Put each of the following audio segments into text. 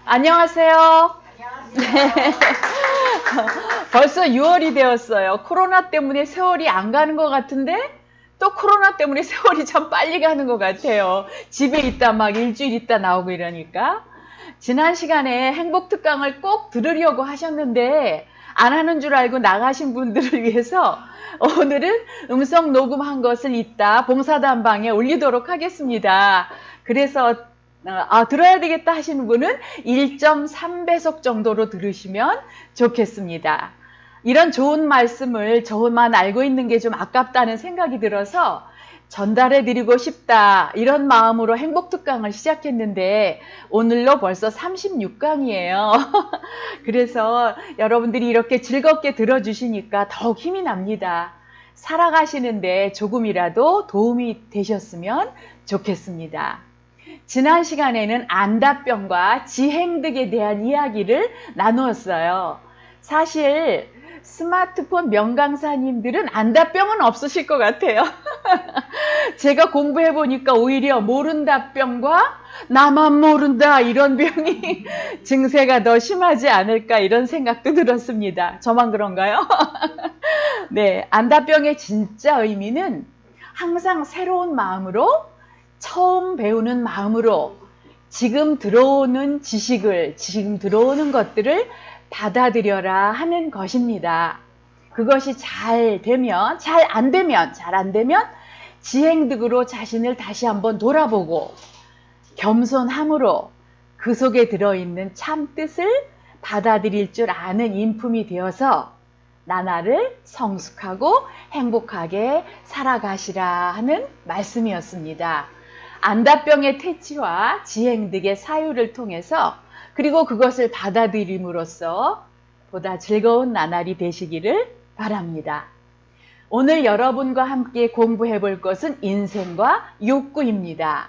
안녕하세요. 네. 벌써 6월이 되었어요. 코로나 때문에 세월이 안 가는 것 같은데 또 코로나 때문에 세월이 참 빨리 가는 것 같아요. 집에 있다 막 일주일 있다 나오고 이러니까. 지난 시간에 행복특강을 꼭 들으려고 하셨는데 안 하는 줄 알고 나가신 분들을 위해서 오늘은 음성 녹음한 것을 이따 봉사단방에 올리도록 하겠습니다. 그래서 들어야 되겠다 하시는 분은 1.3배속 정도로 들으시면 좋겠습니다. 이런 좋은 말씀을 저만 알고 있는 게 좀 아깝다는 생각이 들어서 전달해 드리고 싶다 이런 마음으로 행복특강을 시작했는데 오늘로 벌써 36강이에요. 그래서 여러분들이 이렇게 즐겁게 들어주시니까 더욱 힘이 납니다. 살아가시는데 조금이라도 도움이 되셨으면 좋겠습니다. 지난 시간에는 안다병과 지행득에 대한 이야기를 나누었어요. 사실 스마트폰 명강사님들은 안다병은 없으실 것 같아요. 제가 공부해보니까 오히려 모른다병과 나만 모른다 이런 병이 증세가 더 심하지 않을까 이런 생각도 들었습니다. 저만 그런가요? 네, 안다병의 진짜 의미는 항상 새로운 마음으로 처음 배우는 마음으로 지금 들어오는 지식을, 지금 들어오는 것들을 받아들여라 하는 것입니다. 그것이 잘 되면, 잘 안 되면 지행득으로 자신을 다시 한번 돌아보고 겸손함으로 그 속에 들어있는 참 뜻을 받아들일 줄 아는 인품이 되어서 나날을 성숙하고 행복하게 살아가시라 하는 말씀이었습니다. 안다병의 퇴치와 지행득의 사유를 통해서 그리고 그것을 받아들임으로써 보다 즐거운 나날이 되시기를 바랍니다. 오늘 여러분과 함께 공부해 볼 것은 인생과 욕구입니다.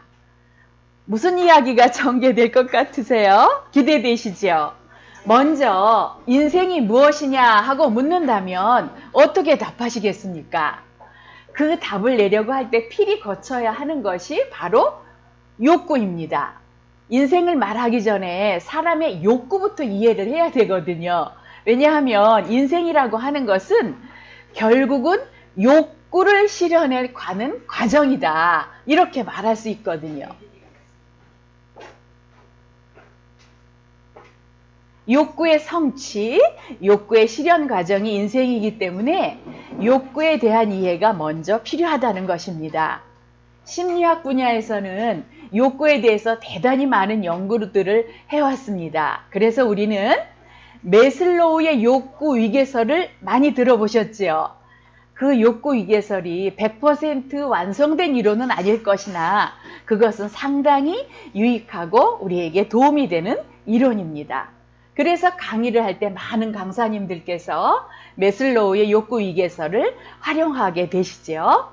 무슨 이야기가 전개될 것 같으세요? 기대되시죠? 먼저 인생이 무엇이냐 하고 묻는다면 어떻게 답하시겠습니까? 그 답을 내려고 할 때 필히 거쳐야 하는 것이 바로 욕구입니다. 인생을 말하기 전에 사람의 욕구부터 이해를 해야 되거든요. 왜냐하면 인생이라고 하는 것은 결국은 욕구를 실현해 가는 과정이다. 이렇게 말할 수 있거든요. 욕구의 성취, 욕구의 실현 과정이 인생이기 때문에 욕구에 대한 이해가 먼저 필요하다는 것입니다. 심리학 분야에서는 욕구에 대해서 대단히 많은 연구들을 해왔습니다. 그래서 우리는 매슬로우의 욕구 위계설을 많이 들어보셨죠? 그 욕구 위계설이 100% 완성된 이론은 아닐 것이나 그것은 상당히 유익하고 우리에게 도움이 되는 이론입니다. 그래서 강의를 할 때 많은 강사님들께서 매슬로우의 욕구 위계설을 활용하게 되시죠.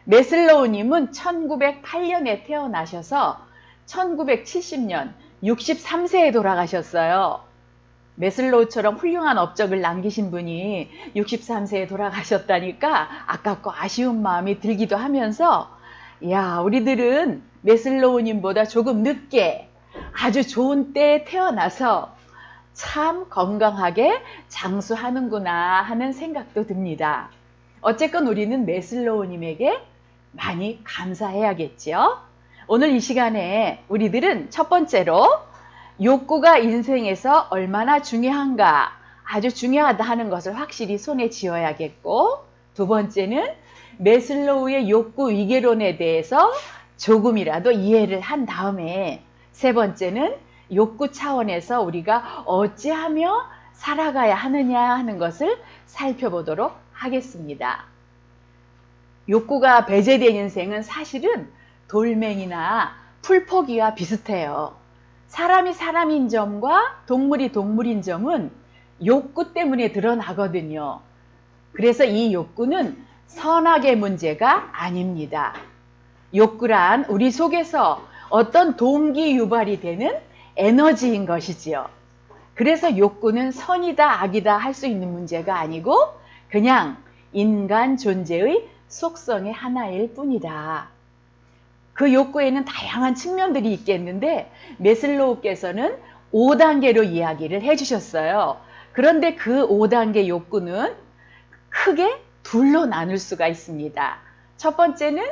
매슬로우님은 1908년에 태어나셔서 1970년 63세에 돌아가셨어요. 매슬로우처럼 훌륭한 업적을 남기신 분이 63세에 돌아가셨다니까 아깝고 아쉬운 마음이 들기도 하면서 야, 우리들은 매슬로우님보다 조금 늦게 아주 좋은 때에 태어나서 참 건강하게 장수하는구나 하는 생각도 듭니다. 어쨌건 우리는 매슬로우님에게 많이 감사해야겠죠. 오늘 이 시간에 우리들은 첫 번째로 욕구가 인생에서 얼마나 중요한가, 아주 중요하다 하는 것을 확실히 손에 쥐어야겠고, 두 번째는 매슬로우의 욕구 위계론에 대해서 조금이라도 이해를 한 다음에 세 번째는 욕구 차원에서 우리가 어찌하며 살아가야 하느냐 하는 것을 살펴보도록 하겠습니다. 욕구가 배제된 인생은 사실은 돌멩이나 풀포기와 비슷해요. 사람이 사람인 점과 동물이 동물인 점은 욕구 때문에 드러나거든요. 그래서 이 욕구는 선악의 문제가 아닙니다. 욕구란 우리 속에서 어떤 동기 유발이 되는 에너지인 것이지요. 그래서 욕구는 선이다 악이다 할 수 있는 문제가 아니고 그냥 인간 존재의 속성의 하나일 뿐이다. 그 욕구에는 다양한 측면들이 있겠는데 매슬로우께서는 5단계로 이야기를 해주셨어요. 그런데 그 5단계 욕구는 크게 둘로 나눌 수가 있습니다. 첫 번째는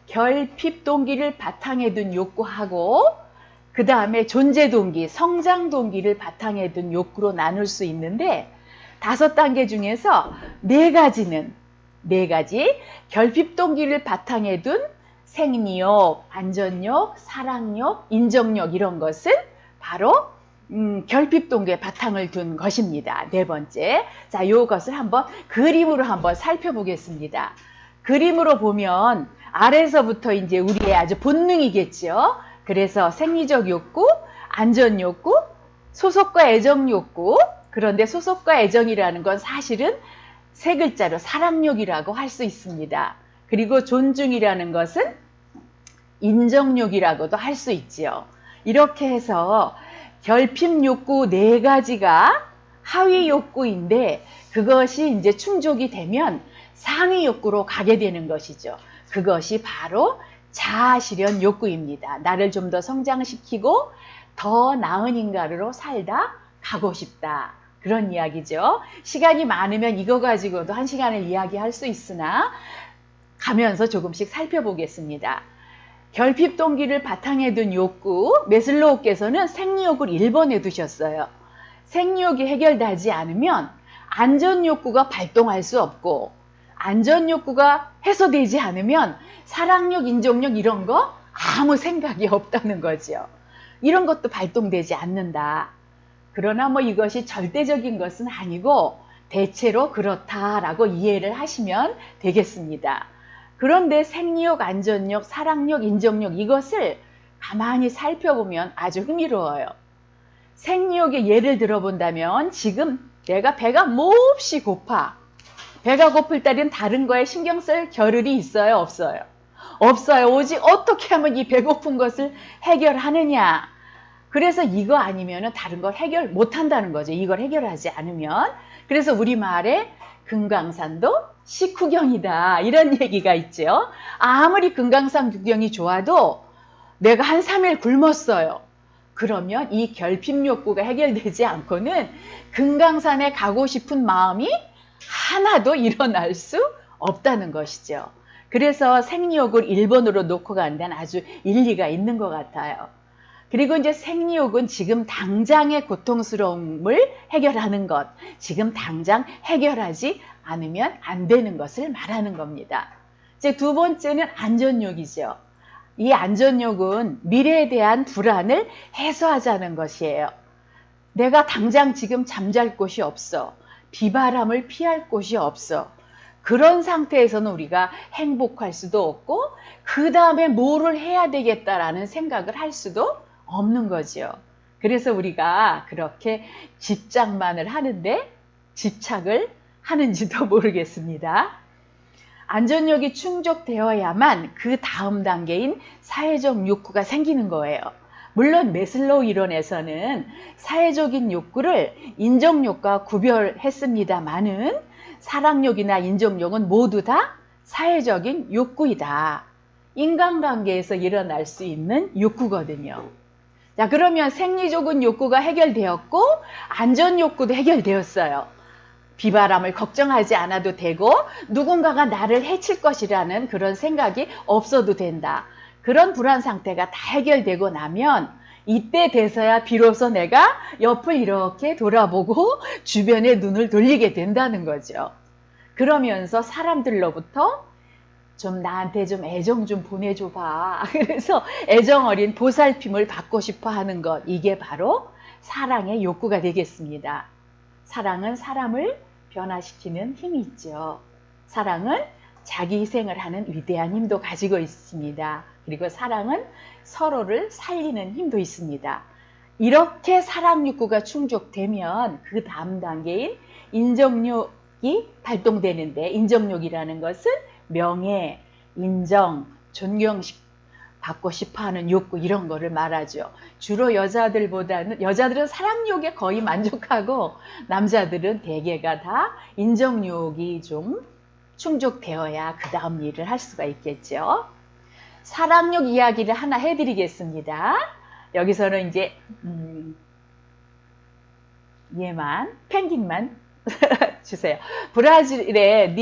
결핍 동기를 바탕에 둔 욕구하고, 그 다음에 존재 동기, 성장 동기를 바탕에 둔 욕구로 나눌 수 있는데, 5단계 중에서 4가지 결핍 동기를 바탕에 둔 생리욕, 안전욕, 사랑욕, 인정욕, 이런 것은 바로 결핍 동기에 바탕을 둔 것입니다. 4번째. 자, 이것을 한번 그림으로 한번 살펴보겠습니다. 그림으로 보면 아래서부터 이제 우리의 아주 본능이겠죠. 그래서 생리적 욕구, 안전 욕구, 소속과 애정 욕구. 그런데 소속과 애정이라는 건 사실은 3글자로 사랑욕이라고 할 수 있습니다. 그리고 존중이라는 것은 인정욕이라고도 할 수 있지요. 이렇게 해서 결핍 욕구 4가지가 하위 욕구인데, 그것이 이제 충족이 되면 상위 욕구로 가게 되는 것이죠. 그것이 바로 자아실현 욕구입니다. 나를 좀 더 성장시키고 더 나은 인간으로 살다 가고 싶다. 그런 이야기죠. 시간이 많으면 이거 가지고도 1시간을 이야기할 수 있으나 가면서 조금씩 살펴보겠습니다. 결핍 동기를 바탕에 둔 욕구, 매슬로우께서는 생리욕을 1번에 두셨어요. 생리욕이 해결되지 않으면 안전욕구가 발동할 수 없고, 안전욕구가 해소되지 않으면 사랑욕, 인정욕 이런 거 아무 생각이 없다는 거죠. 이런 것도 발동되지 않는다. 그러나 뭐 이것이 절대적인 것은 아니고 대체로 그렇다라고 이해를 하시면 되겠습니다. 그런데 생리욕, 안전욕, 사랑욕, 인정욕 이것을 가만히 살펴보면 아주 흥미로워요. 생리욕의 예를 들어본다면 지금 내가 배가 몹시 고파. 배가 고플 때는 다른 거에 신경 쓸 겨를이 있어요? 없어요? 없어요. 오직 어떻게 하면 이 배고픈 것을 해결하느냐. 그래서 이거 아니면 다른 걸 해결 못한다는 거죠. 이걸 해결하지 않으면. 그래서 우리말에 금강산도 식후경이다. 이런 얘기가 있죠. 아무리 금강산 구경이 좋아도 내가 한 3일 굶었어요. 그러면 이 결핍 욕구가 해결되지 않고는 금강산에 가고 싶은 마음이 하나도 일어날 수 없다는 것이죠. 그래서 생리욕을 1번으로 놓고 간 데는 아주 일리가 있는 것 같아요. 그리고 이제 생리욕은 지금 당장의 고통스러움을 해결하는 것, 지금 당장 해결하지 않으면 안 되는 것을 말하는 겁니다. 이제 2번째는 안전욕이죠. 이 안전욕은 미래에 대한 불안을 해소하자는 것이에요. 내가 당장 지금 잠잘 곳이 없어. 비바람을 피할 곳이 없어. 그런 상태에서는 우리가 행복할 수도 없고 그 다음에 뭐를 해야 되겠다라는 생각을 할 수도 없는 거죠. 그래서 우리가 그렇게 집착만을 하는데 집착을 하는지도 모르겠습니다. 안전욕이 충족되어야만 그 다음 단계인 사회적 욕구가 생기는 거예요. 물론 매슬로우 이론에서는 사회적인 욕구를 인정욕과 구별했습니다마는 사랑욕이나 인정욕은 모두 다 사회적인 욕구이다. 인간관계에서 일어날 수 있는 욕구거든요. 자, 그러면 생리적인 욕구가 해결되었고 안전욕구도 해결되었어요. 비바람을 걱정하지 않아도 되고 누군가가 나를 해칠 것이라는 그런 생각이 없어도 된다. 그런 불안 상태가 다 해결되고 나면 이때 돼서야 비로소 내가 옆을 이렇게 돌아보고 주변에 눈을 돌리게 된다는 거죠. 그러면서 사람들로부터 좀 나한테 좀 애정 좀 보내줘봐. 그래서 애정 어린 보살핌을 받고 싶어 하는 것, 이게 바로 사랑의 욕구가 되겠습니다. 사랑은 사람을 변화시키는 힘이 있죠. 사랑은 자기 희생을 하는 위대한 힘도 가지고 있습니다. 그리고 사랑은 서로를 살리는 힘도 있습니다. 이렇게 사랑 욕구가 충족되면 그 다음 단계인 인정욕이 발동되는데, 인정욕이라는 것은 명예, 인정, 존경식 받고 싶어하는 욕구, 이런 거를 말하죠. 주로 여자들은 사랑욕에 거의 만족하고 남자들은 대개가 다 인정욕이 좀 충족되어야 그 다음 일을 할 수가 있겠죠. 사랑욕 이야기를 하나 해드리겠습니다. 여기서는 이제 얘만, 펭귄만 주세요. 브라질의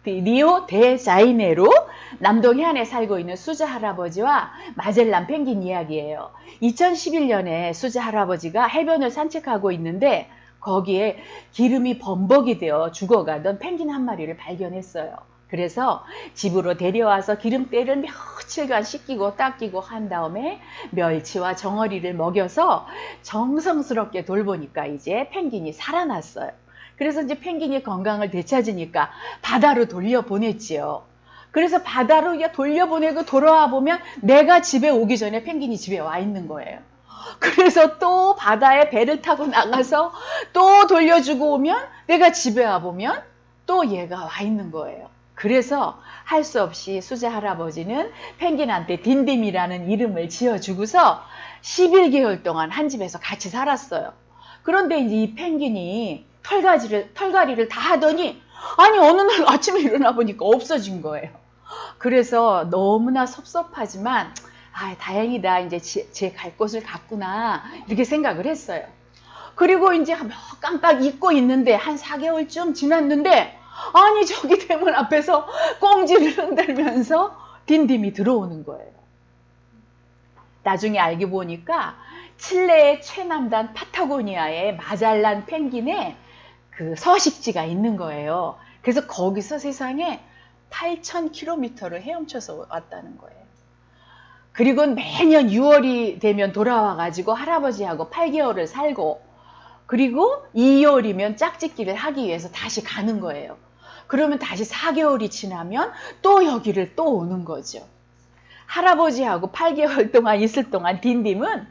리오데자이네로 남동 해안에 살고 있는 수자 할아버지와 마젤란 펭귄 이야기예요. 2011년에 수자 할아버지가 해변을 산책하고 있는데 거기에 기름이 범벅이 되어 죽어가던 펭귄 한 마리를 발견했어요. 그래서 집으로 데려와서 기름때를 며칠간 씻기고 닦이고 한 다음에 멸치와 정어리를 먹여서 정성스럽게 돌보니까 이제 펭귄이 살아났어요. 그래서 이제 펭귄이 건강을 되찾으니까 바다로 돌려보냈지요. 그래서 바다로 돌려보내고 돌아와 보면 내가 집에 오기 전에 펭귄이 집에 와 있는 거예요. 그래서 또 바다에 배를 타고 나가서 또 돌려주고 오면 내가 집에 와 보면 또 얘가 와 있는 거예요. 그래서 할 수 없이 수자 할아버지는 펭귄한테 딘딤이라는 이름을 지어주고서 11개월 동안 한 집에서 같이 살았어요. 그런데 이제 이 펭귄이 털갈이를 다 하더니 아니 어느 날 아침에 일어나 보니까 없어진 거예요. 그래서 너무나 섭섭하지만 다행이다, 이제 제 갈 곳을 갔구나 이렇게 생각을 했어요. 그리고 이제 깜빡 잊고 있는데 한 4개월쯤 지났는데 아니 저기 대문 앞에서 꽁지를 흔들면서 딘딤이 들어오는 거예요. 나중에 알고 보니까 칠레의 최남단 파타고니아의 마잘란 펭귄의 그 서식지가 있는 거예요. 그래서 거기서 세상에 8,000km를 헤엄쳐서 왔다는 거예요. 그리고 매년 6월이 되면 돌아와가지고 할아버지하고 8개월을 살고 그리고 2월이면 짝짓기를 하기 위해서 다시 가는 거예요. 그러면 다시 4개월이 지나면 또 여기를 또 오는 거죠. 할아버지하고 8개월 동안 있을 동안 딘딤은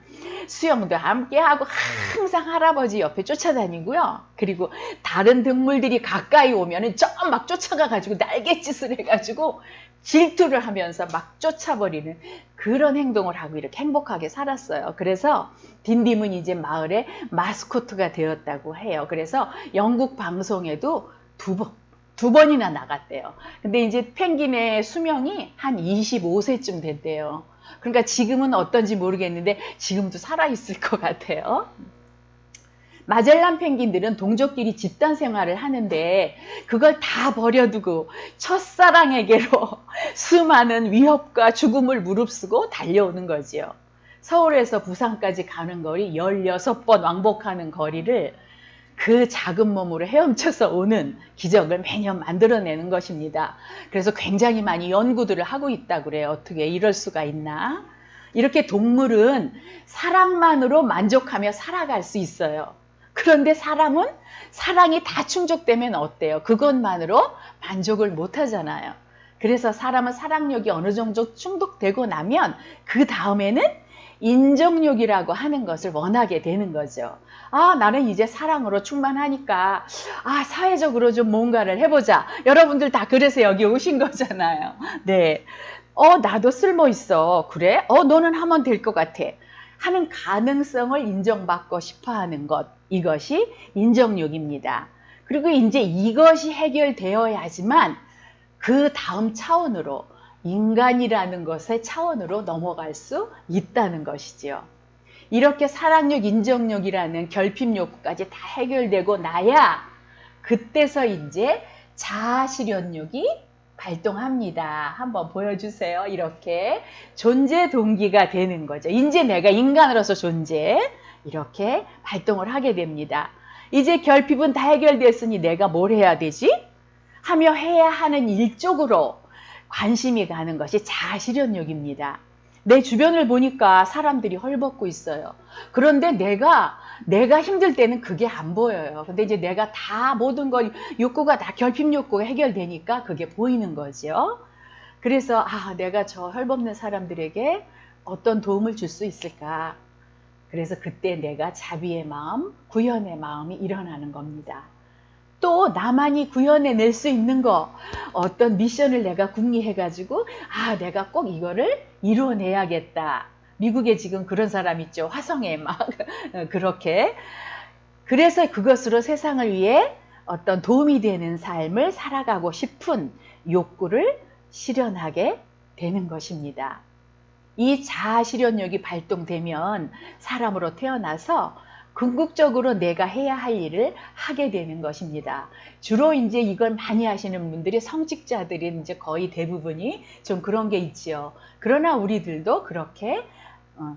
수영도 함께 하고 항상 할아버지 옆에 쫓아다니고요. 그리고 다른 동물들이 가까이 오면은 막 쫓아가가지고 날갯짓을 해가지고 질투를 하면서 막 쫓아버리는 그런 행동을 하고 이렇게 행복하게 살았어요. 그래서 딘딤은 이제 마을의 마스코트가 되었다고 해요. 그래서 영국 방송에도 두 번이나 나갔대요. 근데 이제 펭귄의 수명이 한 25세쯤 됐대요. 그러니까 지금은 어떤지 모르겠는데 지금도 살아있을 것 같아요. 마젤란 펭귄들은 동족끼리 집단 생활을 하는데 그걸 다 버려두고 첫사랑에게로 수많은 위협과 죽음을 무릅쓰고 달려오는 거지요. 서울에서 부산까지 가는 거리 16번 왕복하는 거리를 그 작은 몸으로 헤엄쳐서 오는 기적을 매년 만들어내는 것입니다. 그래서 굉장히 많이 연구들을 하고 있다고 그래요. 어떻게 이럴 수가 있나? 이렇게 동물은 사랑만으로 만족하며 살아갈 수 있어요. 그런데 사람은 사랑이 다 충족되면 어때요? 그것만으로 만족을 못 하잖아요. 그래서 사람은 사랑력이 어느 정도 충족되고 나면 그 다음에는 인정욕이라고 하는 것을 원하게 되는 거죠. 나는 이제 사랑으로 충만하니까 사회적으로 좀 뭔가를 해보자. 여러분들 다 그래서 여기 오신 거잖아요. 네. 나도 쓸모 있어. 그래? 너는 하면 될 것 같아. 하는 가능성을 인정받고 싶어 하는 것. 이것이 인정욕입니다. 그리고 이제 이것이 해결되어야지만 그 다음 차원으로 인간이라는 것의 차원으로 넘어갈 수 있다는 것이지요. 이렇게 사랑욕, 인정욕이라는 결핍 욕구까지 다 해결되고 나야 그때서 이제 자아실현욕이 발동합니다. 한번 보여주세요. 이렇게 존재 동기가 되는 거죠. 이제 내가 인간으로서 존재 이렇게 발동을 하게 됩니다. 이제 결핍은 다 해결됐으니 내가 뭘 해야 되지? 하며 해야 하는 일 쪽으로 관심이 가는 것이 자아실현욕입니다. 내 주변을 보니까 사람들이 헐벗고 있어요. 그런데 내가 힘들 때는 그게 안 보여요. 근데 이제 내가 다 모든 걸 욕구가 다 결핍 욕구가 해결되니까 그게 보이는 거죠. 그래서 내가 저 헐벗는 사람들에게 어떤 도움을 줄 수 있을까? 그래서 그때 내가 자비의 마음, 구현의 마음이 일어나는 겁니다. 또 나만이 구현해낼 수 있는 거, 어떤 미션을 내가 궁리해가지고 내가 꼭 이거를 이루어내야겠다. 미국에 지금 그런 사람 있죠. 화성에 막 그렇게. 그래서 그것으로 세상을 위해 어떤 도움이 되는 삶을 살아가고 싶은 욕구를 실현하게 되는 것입니다. 이 자아실현력이 발동되면 사람으로 태어나서 궁극적으로 내가 해야 할 일을 하게 되는 것입니다. 주로 이제 이걸 많이 하시는 분들이 성직자들이 이제 거의 대부분이 좀 그런 게 있지요. 그러나 우리들도 그렇게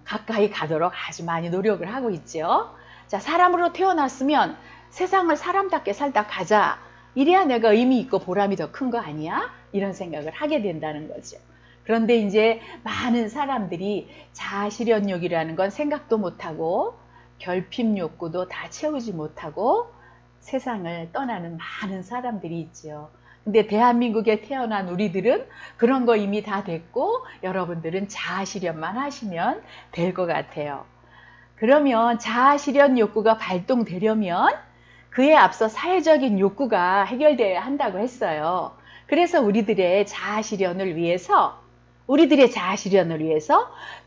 가까이 가도록 아주 많이 노력을 하고 있죠. 자, 사람으로 태어났으면 세상을 사람답게 살다 가자. 이래야 내가 의미 있고 보람이 더 큰 거 아니야? 이런 생각을 하게 된다는 거죠. 그런데 이제 많은 사람들이 자아실현욕이라는 건 생각도 못하고 결핍 욕구도 다 채우지 못하고 세상을 떠나는 많은 사람들이 있죠. 근데 대한민국에 태어난 우리들은 그런 거 이미 다 됐고 여러분들은 자아실현만 하시면 될 것 같아요. 그러면 자아실현 욕구가 발동되려면 그에 앞서 사회적인 욕구가 해결되어야 한다고 했어요. 그래서 우리들의 자아실현을 위해서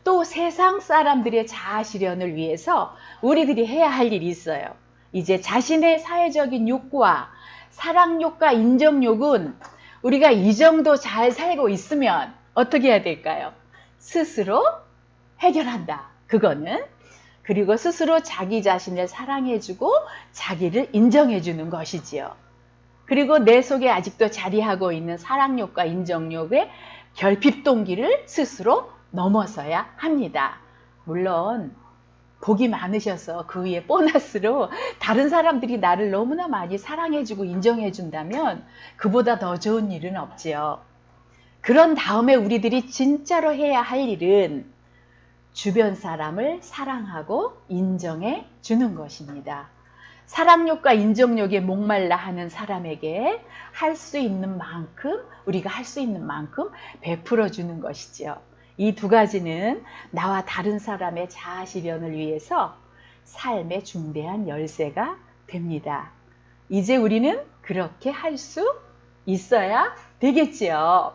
또 세상 사람들의 자아실현을 위해서 우리들이 해야 할 일이 있어요. 이제 자신의 사회적인 욕구와 사랑욕과 인정욕은 우리가 이 정도 잘 살고 있으면 어떻게 해야 될까요? 스스로 해결한다. 그거는. 그리고 스스로 자기 자신을 사랑해주고 자기를 인정해주는 것이지요. 그리고 내 속에 아직도 자리하고 있는 사랑욕과 인정욕의 결핍 동기를 스스로 넘어서야 합니다. 물론 복이 많으셔서 그 위에 보너스로 다른 사람들이 나를 너무나 많이 사랑해주고 인정해준다면 그보다 더 좋은 일은 없지요. 그런 다음에 우리들이 진짜로 해야 할 일은 주변 사람을 사랑하고 인정해 주는 것입니다. 사랑욕과 인정욕에 목말라 하는 사람에게 할 수 있는 만큼, 우리가 할 수 있는 만큼 베풀어 주는 것이지요. 이 두 가지는 나와 다른 사람의 자아실현을 위해서 삶의 중대한 열쇠가 됩니다. 이제 우리는 그렇게 할 수 있어야 되겠지요.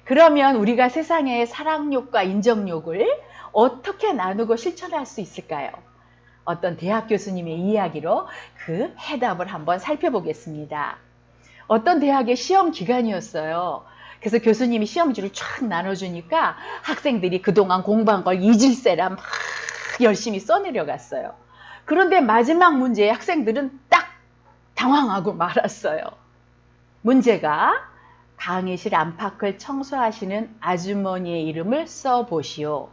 그러면 우리가 세상의 사랑욕과 인정욕을 어떻게 나누고 실천할 수 있을까요? 어떤 대학 교수님의 이야기로 그 해답을 한번 살펴보겠습니다. 어떤 대학의 시험 기간이었어요. 그래서 교수님이 시험지를 쫙 나눠주니까 학생들이 그동안 공부한 걸 잊을세라 막 열심히 써내려갔어요. 그런데 마지막 문제에 학생들은 딱 당황하고 말았어요. 문제가 강의실 안팎을 청소하시는 아주머니의 이름을 써보시오.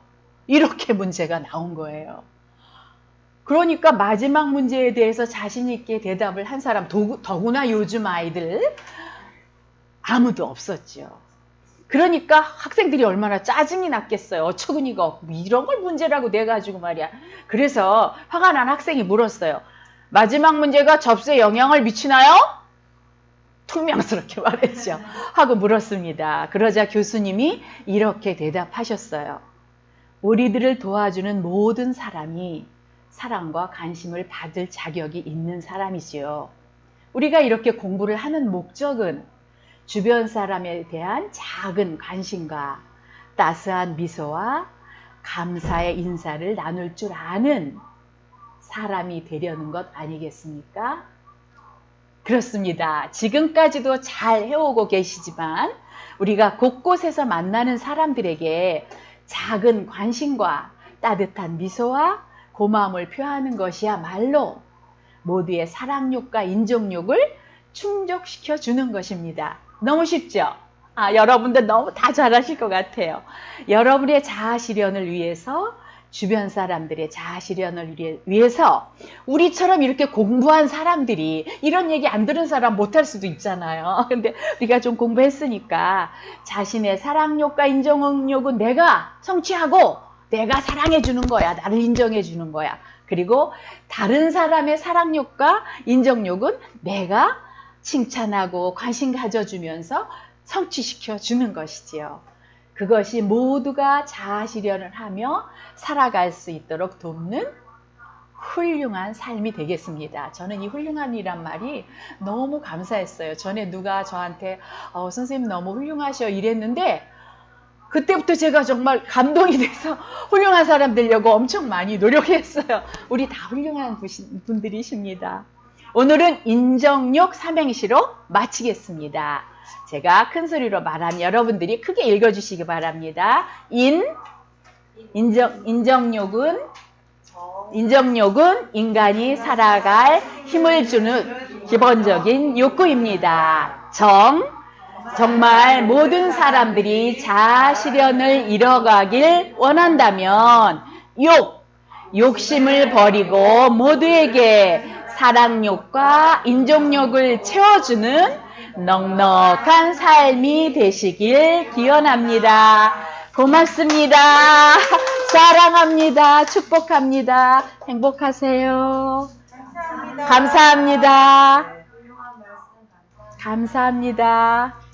이렇게 문제가 나온 거예요. 그러니까 마지막 문제에 대해서 자신 있게 대답을 한 사람, 더구나 요즘 아이들 아무도 없었죠. 그러니까 학생들이 얼마나 짜증이 났겠어요. 어처구니가 없고 이런 걸 문제라고 내가지고 말이야. 그래서 화가 난 학생이 물었어요. 마지막 문제가 접수에 영향을 미치나요? 퉁명스럽게 말했죠. 하고 물었습니다. 그러자 교수님이 이렇게 대답하셨어요. 우리들을 도와주는 모든 사람이 사랑과 관심을 받을 자격이 있는 사람이지요. 우리가 이렇게 공부를 하는 목적은 주변 사람에 대한 작은 관심과 따스한 미소와 감사의 인사를 나눌 줄 아는 사람이 되려는 것 아니겠습니까? 그렇습니다. 지금까지도 잘 해오고 계시지만 우리가 곳곳에서 만나는 사람들에게 작은 관심과 따뜻한 미소와 고마움을 표하는 것이야말로 모두의 사랑욕과 인정욕을 충족시켜 주는 것입니다. 너무 쉽죠? 여러분들 너무 다 잘하실 것 같아요. 여러분의 자아실현을 위해서, 주변 사람들의 자아실현을 위해서 우리처럼 이렇게 공부한 사람들이 이런 얘기 안 들은 사람 못할 수도 있잖아요. 근데 우리가 좀 공부했으니까 자신의 사랑욕과 인정욕은 내가 성취하고 내가 사랑해 주는 거야. 나를 인정해 주는 거야. 그리고 다른 사람의 사랑욕과 인정욕은 내가 칭찬하고 관심 가져주면서 성취시켜 주는 것이지요. 그것이 모두가 자아실현을 하며 살아갈 수 있도록 돕는 훌륭한 삶이 되겠습니다. 저는 이 훌륭한이란 말이 너무 감사했어요. 전에 누가 저한테 선생님 너무 훌륭하셔 이랬는데 그때부터 제가 정말 감동이 돼서 훌륭한 사람 되려고 엄청 많이 노력했어요. 우리 다 훌륭한 분들이십니다. 오늘은 인정욕 삼행시로 마치겠습니다. 제가 큰 소리로 말하면 여러분들이 크게 읽어주시기 바랍니다. 인정욕은 인정욕은 인간이 살아갈 힘을 주는 기본적인 욕구입니다. 정말 모든 사람들이 자아실현을 이뤄가길 원한다면 욕심을 버리고 모두에게 사랑욕과 인정욕을 채워주는 넉넉한 삶이 되시길 기원합니다. 고맙습니다. 사랑합니다. 축복합니다. 행복하세요. 감사합니다. 감사합니다.